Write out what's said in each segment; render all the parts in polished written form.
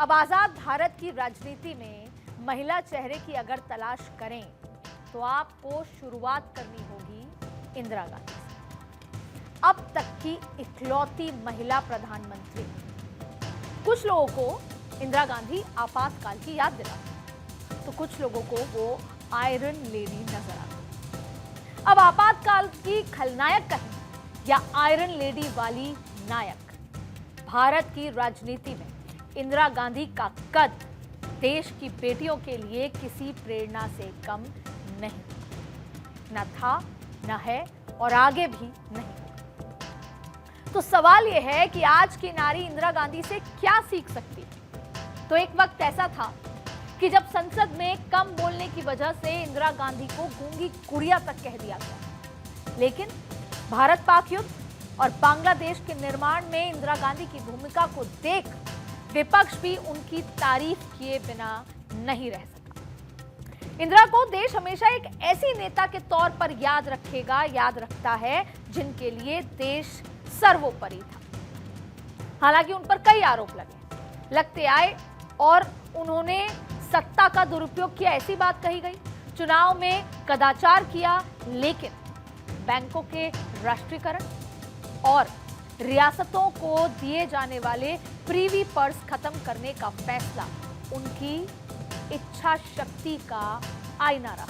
अब आजाद भारत की राजनीति में महिला चेहरे की अगर तलाश करें तो आपको शुरुआत करनी होगी इंदिरा गांधी से। अब तक की इकलौती महिला प्रधानमंत्री। कुछ लोगों को इंदिरा गांधी आपातकाल की याद दिलाती, तो कुछ लोगों को वो आयरन लेडी नजर आती। अब आपातकाल की खलनायक कहें या आयरन लेडी वाली नायक, भारत की राजनीति में इंदिरा गांधी का कद देश की बेटियों के लिए किसी प्रेरणा से कम नहीं, न था, न है और आगे भी नहीं। तो सवाल यह है कि आज की नारी इंदिरा गांधी से क्या सीख सकती है। तो एक वक्त ऐसा था कि जब संसद में कम बोलने की वजह से इंदिरा गांधी को गूंगी गुड़िया तक कह दिया गया, लेकिन भारत पाक युद्ध और बांग्लादेश के निर्माण में इंदिरा गांधी की भूमिका को देख विपक्ष भी उनकी तारीफ किए बिना नहीं रह सका। इंदिरा को देश हमेशा एक ऐसी नेता के तौर पर याद रखता है जिनके लिए देश सर्वोपरि था। हालांकि उन पर कई आरोप लगते आए और उन्होंने सत्ता का दुरुपयोग किया, ऐसी बात कही गई। चुनाव में कदाचार किया, लेकिन बैंकों के राष्ट्रीयकरण और रियासतों को दिए जाने वाले प्रीवी पर्स खत्म करने का फैसला उनकी इच्छा शक्ति का आईना रहा।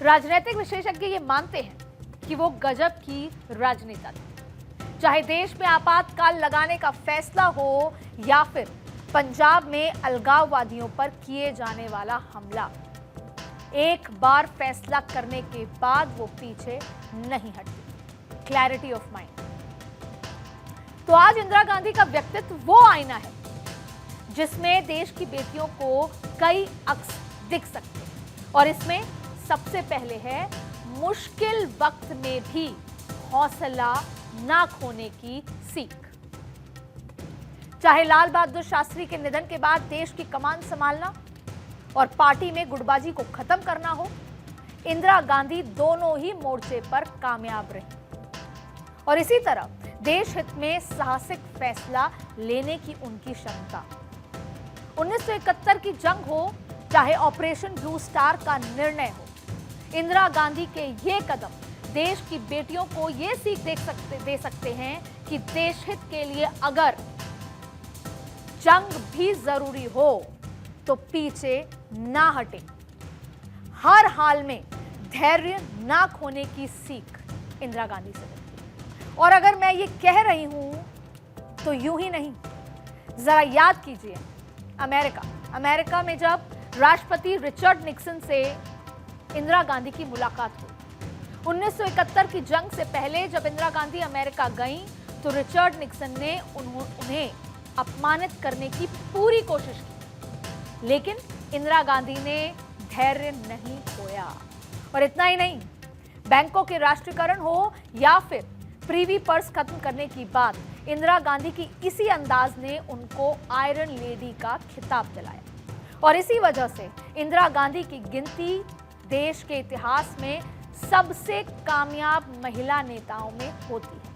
राजनीतिक विशेषज्ञ ये मानते हैं कि वो गजब की राजनेता थी। चाहे देश में आपातकाल लगाने का फैसला हो या फिर पंजाब में अलगाववादियों पर किए जाने वाला हमला, एक बार फैसला करने के बाद वो पीछे नहीं हटती। Clarity of mind. तो आज इंदिरा गांधी का व्यक्तित्व वो आईना है जिसमें देश की बेटियों को कई अक्स दिख सकते हैं, और इसमें सबसे पहले है मुश्किल वक्त में भी हौसला ना खोने की सीख। चाहे लाल बहादुर शास्त्री के निधन के बाद देश की कमान संभालना और पार्टी में गुटबाजी को खत्म करना हो, इंदिरा गांधी दोनों ही मोर्चे पर कामयाब रही। और इसी तरह देश हित में साहसिक फैसला लेने की उनकी क्षमता। 1971 की जंग हो, चाहे ऑपरेशन ब्लू स्टार का निर्णय हो, इंदिरा गांधी के ये कदम देश की बेटियों को ये सीख दे सकते हैं कि देश हित के लिए अगर जंग भी जरूरी हो तो पीछे ना हटे, हर हाल में धैर्य ना खोने की सीख इंदिरा गांधी से। और अगर मैं ये कह रही हूं तो यूं ही नहीं, जरा याद कीजिए अमेरिका में जब राष्ट्रपति रिचर्ड निक्सन से इंदिरा गांधी की मुलाकात हुई। 1971 की जंग से पहले जब इंदिरा गांधी अमेरिका गईं तो रिचर्ड निक्सन ने उन्हें अपमानित करने की पूरी कोशिश की, लेकिन इंदिरा गांधी ने धैर्य नहीं खोया। और इतना ही नहीं, बैंकों के राष्ट्रीयकरण हो या फिर प्रीवी पर्स खत्म करने की बात, इंदिरा गांधी की इसी अंदाज ने उनको आयरन लेडी का खिताब दिलाया। और इसी वजह से इंदिरा गांधी की गिनती देश के इतिहास में सबसे कामयाब महिला नेताओं में होती है।